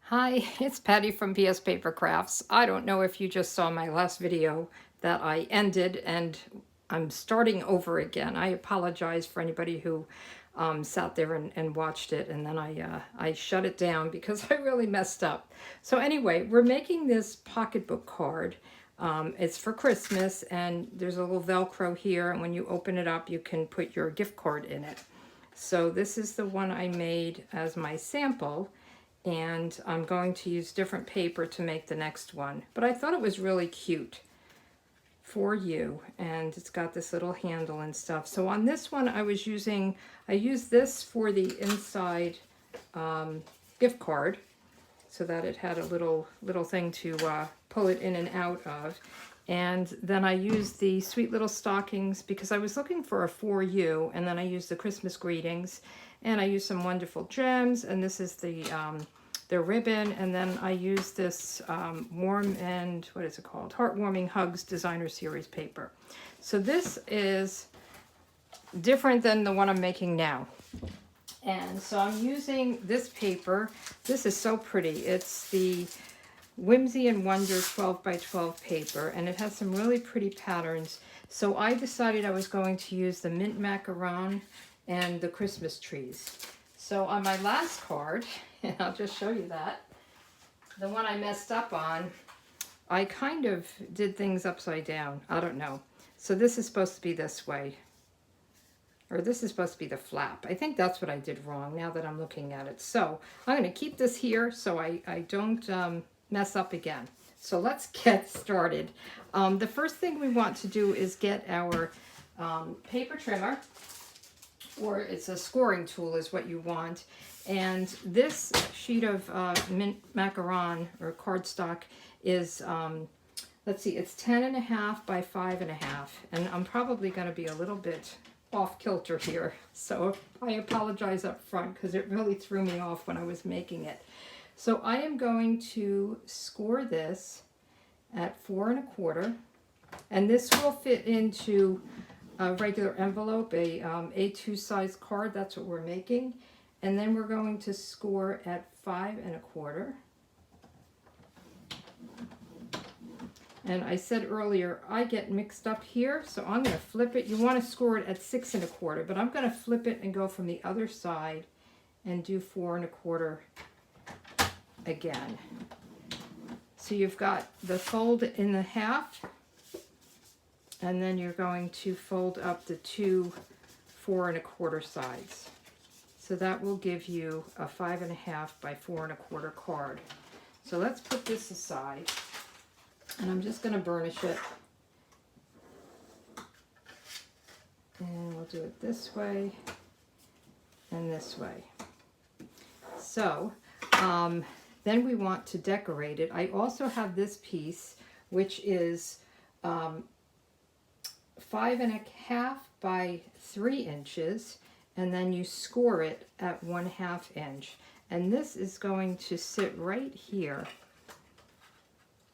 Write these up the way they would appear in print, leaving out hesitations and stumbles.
Hi, it's Patty from pspapercrafts. I don't know if you just saw my last video that I ended and I'm starting over again. I apologize for anybody who sat there and watched it, and then I shut it down because I really messed up. So anyway, we're making this pocketbook card. It's for Christmas, and there's a little Velcro here, and when you open it up you can put your gift card in it. So this is the one I made as my sample, and I'm going to use different paper to make the next one. But I thought it was really cute for you, and it's got this little handle and stuff. So on this one I used this for the inside gift card, so that it had a little thing to pull it in and out of. And then I used the sweet little stockings because I was looking for a for you, and then I used the Christmas greetings, and I used some wonderful gems, and this is the ribbon, and then I used this warm and, what is it called? Heartwarming Hugs Designer Series paper. So this is different than the one I'm making now. And so I'm using this paper. This is so pretty. It's the Whimsy and Wonder 12 by 12 paper, and it has some really pretty patterns. So I decided I was going to use the mint macaron and the Christmas trees. So on my last card, and I'll just show you that, the one I messed up on, I kind of did things upside down. I don't know. So this is supposed to be this way. Or this is supposed to be the flap. I think that's what I did wrong now that I'm looking at it. So I'm going to keep this here so I don't mess up again. So let's get started. The first thing we want to do is get our paper trimmer, or it's a scoring tool is what you want. And this sheet of mint macaron or cardstock is, let's see, it's 10.5 by 5.5. And I'm probably going to be a little bit off kilter here, so I apologize up front because it really threw me off when I was making it. So I am going to score this at 4 1/4, and this will fit into a regular envelope, a A2 size card. That's what we're making. And then we're going to score at 5 1/4. And I said earlier, I get mixed up here, so I'm going to flip it. You want to score it at 6 1/4, but I'm going to flip it and go from the other side and do 4 1/4 again. So you've got the fold in the half, and then you're going to fold up the two 4 1/4 sides. So that will give you a 5.5 by 4 1/4 card. So let's put this aside. And I'm just going to burnish it. And we'll do it this way and this way. So then we want to decorate it. I also have this piece, which is 5.5 by 3 inches, and then you score it at 1/2 inch. And this is going to sit right here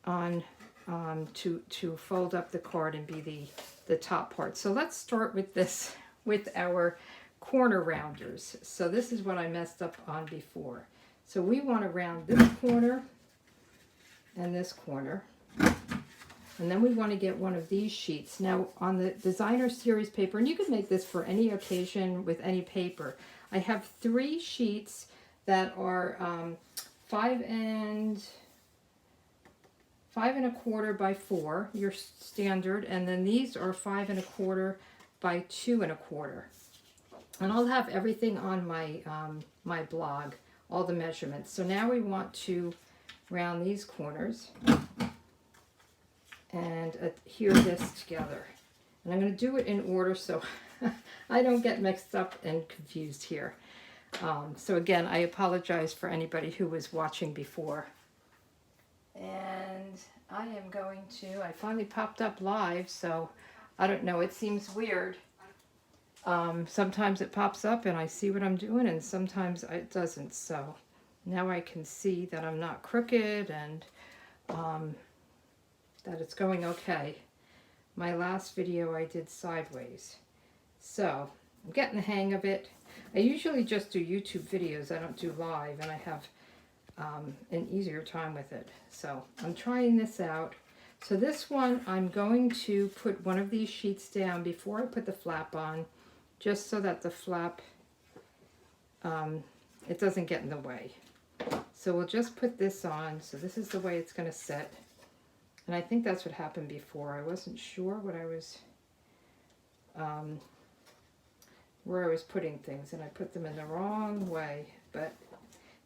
on to fold up the card and be the top part. So let's start with this, with our corner rounders. So this is what I messed up on before. So we want to round this corner and this corner. And then we want to get one of these sheets. Now on the designer series paper, and you can make this for any occasion with any paper, I have 3 sheets that are 5 1/4 by 4, your standard, and then these are 5 1/4 by 2 1/4. And I'll have everything on my my blog, all the measurements. So now we want to round these corners and adhere this together. And I'm going to do it in order so I don't get mixed up and confused here. So again, I apologize for anybody who was watching before. And I am going to, I finally popped up live, so I don't know, it seems weird. Sometimes it pops up and I see what I'm doing, and sometimes it doesn't. So now I can see that I'm not crooked, and that it's going okay. My last video I did sideways. So I'm getting the hang of it. I usually just do YouTube videos. I don't do live, and I have an easier time with it. So I'm trying this out. So this one, I'm going to put one of these sheets down before I put the flap on, just so that the flap, it doesn't get in the way. So we'll just put this on. So this is the way it's going to sit. And I think that's what happened before. I wasn't sure what I was, where I was putting things, and I put them in the wrong way. But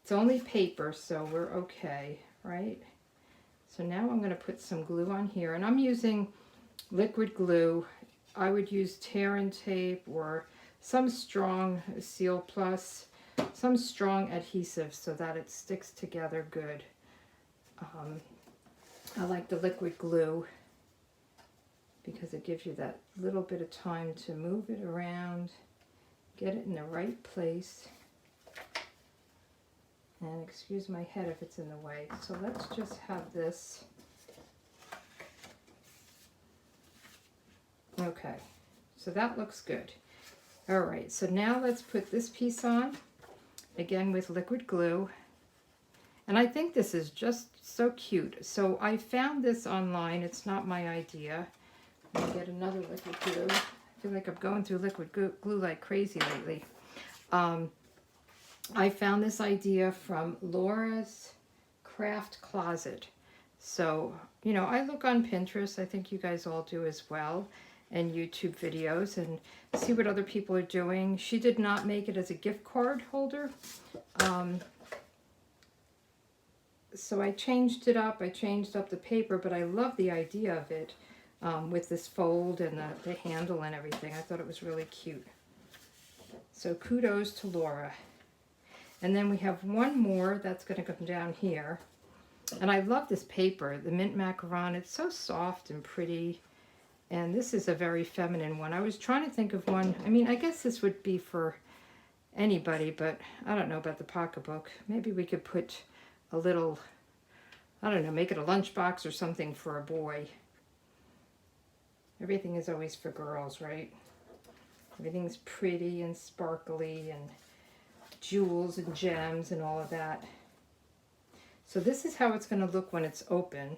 it's only paper, so we're okay, right? So now I'm going to put some glue on here, and I'm using liquid glue. I would use tear and tape or some strong Seal Plus, some strong adhesive so that it sticks together good. I like the liquid glue because it gives you that little bit of time to move it around, get it in the right place. And excuse my head if it's in the way. So let's just have this. Okay, so that looks good. All right, so now let's put this piece on, again with liquid glue. And I think this is just so cute. So I found this online. It's not my idea. Let me get another liquid glue. I feel like I'm going through liquid glue like crazy lately. I found this idea from Laura's Craft Closet. So, you know, I look on Pinterest. I think you guys all do as well. And YouTube videos and see what other people are doing. She did not make it as a gift card holder. So I changed it up. I changed up the paper, but I love the idea of it with this fold and the handle and everything. I thought it was really cute. So kudos to Laura. And then we have one more that's going to come down here. And I love this paper, the mint macaron. It's so soft and pretty. And this is a very feminine one. I was trying to think of one. I mean, I guess this would be for anybody, but I don't know about the pocketbook. Maybe we could put a little, I don't know, make it a lunchbox or something for a boy. Everything is always for girls, right? Everything's pretty and sparkly and jewels and gems and all of that. So this is how it's going to look when it's open.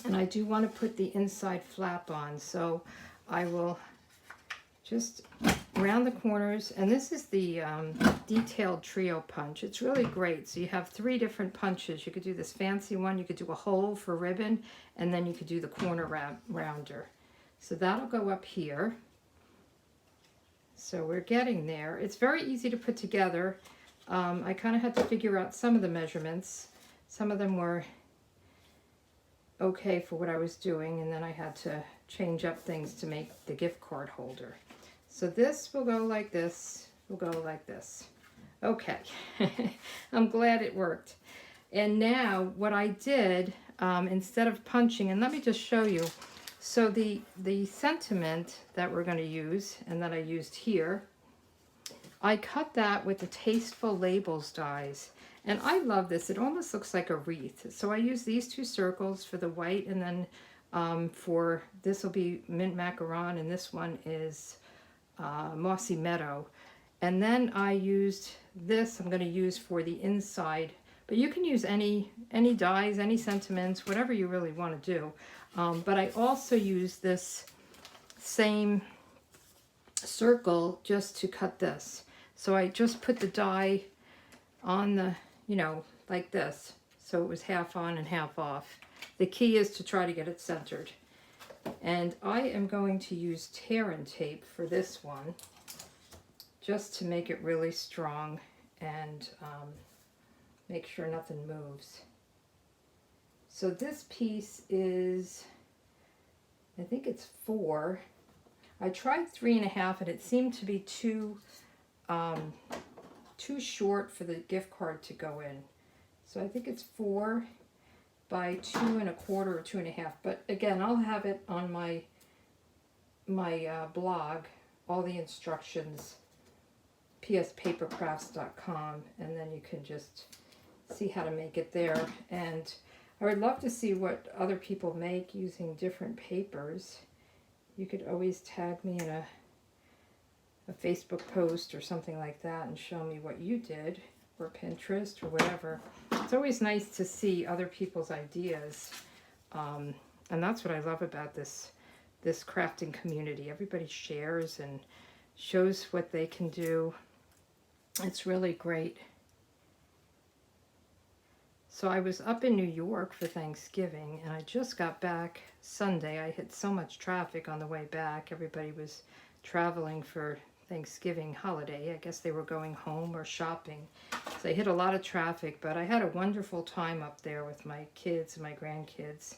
And I do want to put the inside flap on, so I will just round the corners. And this is the detailed trio punch. It's really great. So you have 3 different punches. You could do this fancy one, you could do a hole for ribbon, and then you could do the corner rounder. So that'll go up here. So we're getting there. It's very easy to put together. I kind of had to figure out some of the measurements. Some of them were okay for what I was doing, and then I had to change up things to make the gift card holder. So this will go like this, will go like this. Okay, I'm glad it worked. And now what I did, instead of punching, and let me just show you. So the sentiment that we're going to use, and that I used here, I cut that with the Tasteful Labels dies. And I love this. It almost looks like a wreath. So I use these 2 circles for the white, and then for this will be mint macaron, and this one is mossy meadow. And then I used this. I'm going to use for the inside, but you can use any dies, any sentiments, whatever you really want to do. But I also use this same circle just to cut this. So I just put the die on the, you know, like this. So it was half on and half off. The key is to try to get it centered. And I am going to use tear and tape for this one, just to make it really strong and make sure nothing moves. So this piece is, I think it's 4. I tried 3.5 and it seemed to be too short for the gift card to go in. So I think it's 4 by 2 1/4 or 2.5. But again, I'll have it on my blog, all the instructions, pspapercrafts.com, and then you can just see how to make it there. And I would love to see what other people make using different papers. You could always tag me in a Facebook post or something like that and show me what you did, or Pinterest or whatever. It's always nice to see other people's ideas. And that's what I love about this crafting community. Everybody shares and shows what they can do. It's really great. So I was up in New York for Thanksgiving, and I just got back Sunday. I hit so much traffic on the way back. Everybody was traveling for Thanksgiving holiday. I guess they were going home or shopping. So I hit a lot of traffic, but I had a wonderful time up there with my kids and my grandkids.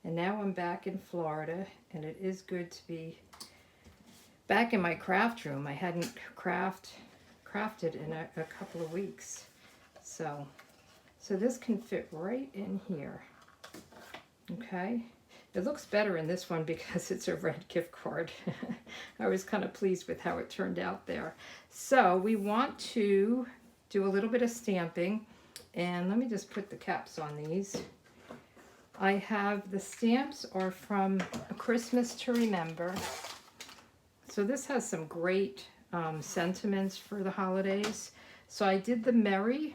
And now I'm back in Florida, and it is good to be back in my craft room. I hadn't crafted in a couple of weeks. So this can fit right in here. Okay. It looks better in this one because it's a red gift card. I was kind of pleased with how it turned out there. So we want to do a little bit of stamping, and let me just put the caps on these. I have the stamps are from A Christmas to Remember. So this has some great sentiments for the holidays. So I did the Merry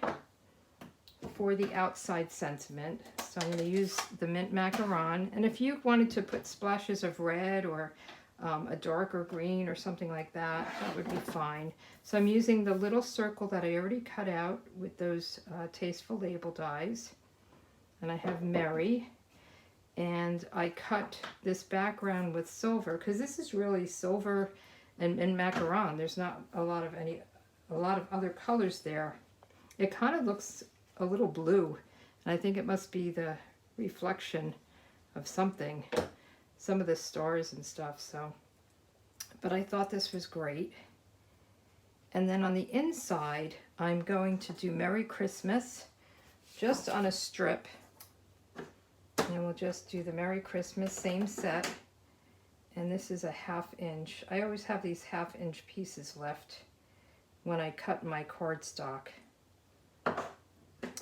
for the outside sentiment. So I'm going to use the mint macaron. And if you wanted to put splashes of red or a darker green or something like that, that would be fine. So I'm using the little circle that I already cut out with those Tasteful Label dies. And I have Merry. And I cut this background with silver, because this is really silver and macaron. There's not a lot of other colors there. It kind of looks a little blue, and I think it must be the reflection of something, some of the stars and stuff. So, but I thought this was great. And then on the inside, I'm going to do Merry Christmas just on a strip, and we'll just do the Merry Christmas, same set. And this is a 1/2 inch. I always have these 1/2 inch pieces left when I cut my cardstock.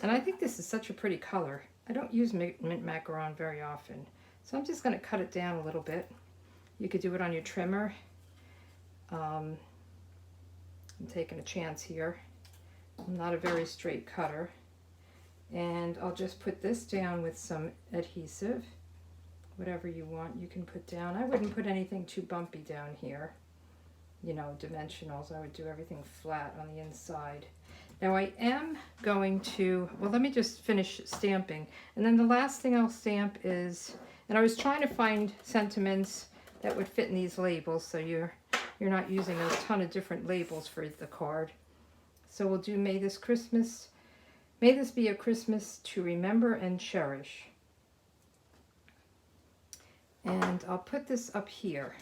And I think this is such a pretty color. I don't use mint macaron very often. So I'm just going to cut it down a little bit. You could do it on your trimmer. I'm taking a chance here. I'm not a very straight cutter. And I'll just put this down with some adhesive. Whatever you want, you can put down. I wouldn't put anything too bumpy down here. You know, dimensionals. I would do everything flat on the inside. Now I am going to, well, let me just finish stamping. And then the last thing I'll stamp is, and I was trying to find sentiments that would fit in these labels, so you're not using a ton of different labels for the card. So we'll do May this be a Christmas to remember and cherish. And I'll put this up here.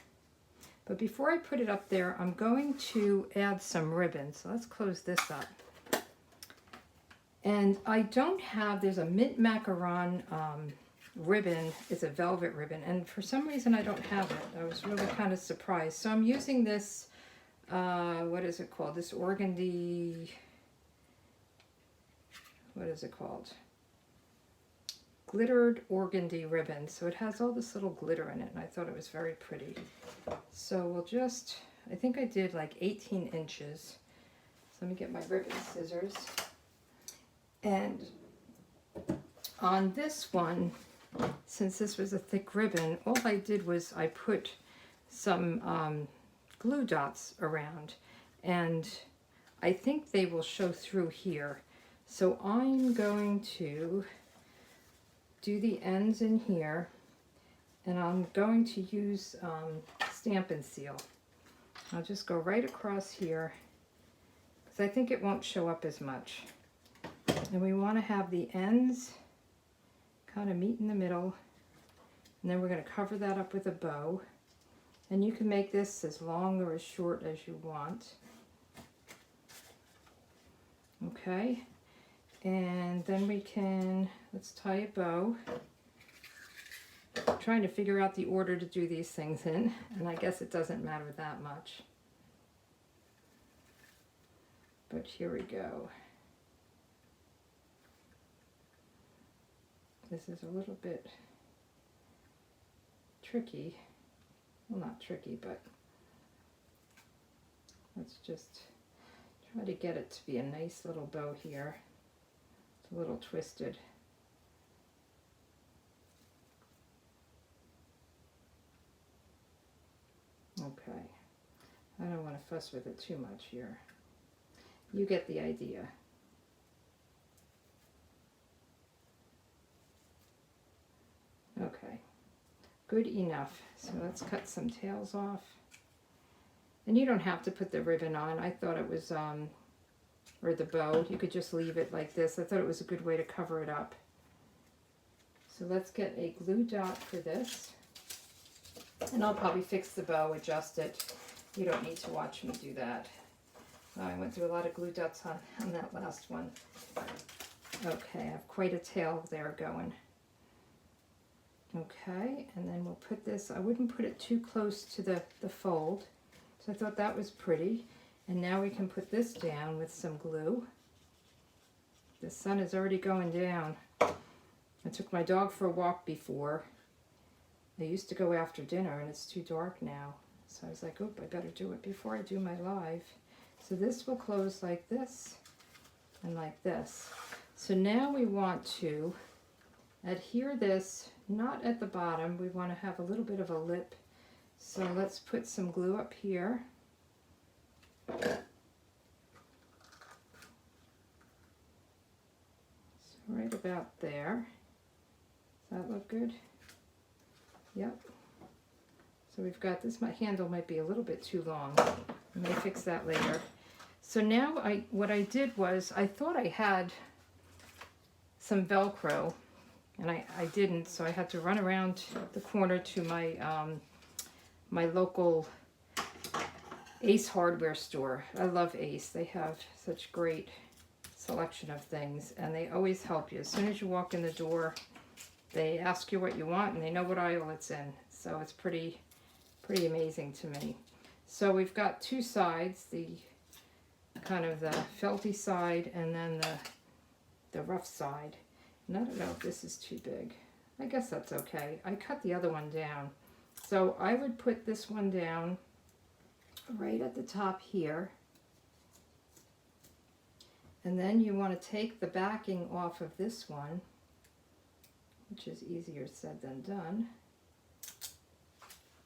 But before I put it up there, I'm going to add some ribbon. So let's close this up. And I don't have, there's a mint macaron ribbon. It's a velvet ribbon. And for some reason I don't have it. I was really kind of surprised. So I'm using this, what is it called? This organdy, what is it called? Glittered organdy ribbon. So it has all this little glitter in it, and I thought it was very pretty. So we'll just, I think I did like 18 inches. So let me get my ribbon scissors. And on this one, since this was a thick ribbon, all I did was I put some glue dots around, and I think they will show through here. So I'm going to do the ends in here, and I'm going to use Stampin' Seal. I'll just go right across here, because I think it won't show up as much. And we want to have the ends kind of meet in the middle, and then we're going to cover that up with a bow. And you can make this as long or as short as you want. Okay, and then we can, let's tie a bow. I'm trying to figure out the order to do these things in, and I guess it doesn't matter that much. But here we go. This is a little bit tricky. Well, not tricky, but let's just try to get it to be a nice little bow here. It's a a little twisted. Okay. I don't want to fuss with it too much here. You get the idea. Okay. Good enough. So let's cut some tails off. And you don't have to put the ribbon on. I thought it was, or the bow. You could just leave it like this. I thought it was a good way to cover it up. So let's get a glue dot for this. And I'll probably fix the bow, adjust it. You don't need to watch me do that. I went through a lot of glue dots on that last one. Okay, I have quite a tail there going. Okay, and then we'll put this, I wouldn't put it too close to the fold. So I thought that was pretty. And now we can put this down with some glue. The sun is already going down. I took my dog for a walk before. I used to go after dinner and it's too dark now. So I was like, oop, I better do it before I do my live. So this will close like this and like this. So now we want to adhere this, not at the bottom. We want to have a little bit of a lip. So let's put some glue up here. So right about there. Does that look good? Yep. So we've got this, my handle might be a little bit too long. I may fix that later. So now what I did was, I thought I had some Velcro, and I didn't, so I had to run around the corner to my, my local Ace hardware store. I love Ace. They have such great selection of things, and they always help you. As soon as you walk in the door, they ask you what you want, and they know what aisle it's in. So it's pretty amazing to me. So we've got two sides, the kind of the felty side and then the rough side. And I don't know if this is too big. I guess that's okay. I cut the other one down. So I would put this one down right at the top here. And then you want to take the backing off of this one, which is easier said than done.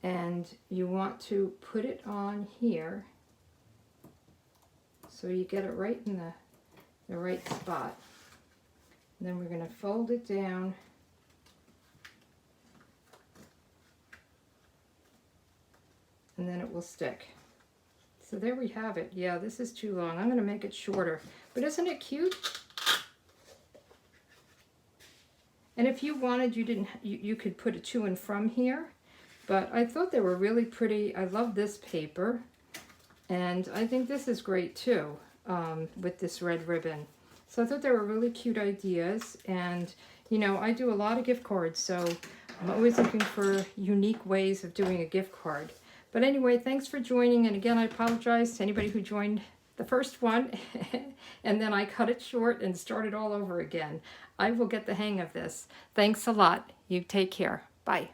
And you want to put it on here so you get it right in the right spot. And then we're going to fold it down and then it will stick. So there we have it. Yeah, this is too long. I'm going to make it shorter. But isn't it cute? And if you wanted, you could put a to and from here. But I thought they were really pretty. I love this paper. And I think this is great too, with this red ribbon. So I thought they were really cute ideas. And, you know, I do a lot of gift cards, so I'm always looking for unique ways of doing a gift card. But anyway, thanks for joining. And again, I apologize to anybody who joined the first one. And then I cut it short and started all over again. I will get the hang of this. Thanks a lot. You take care. Bye.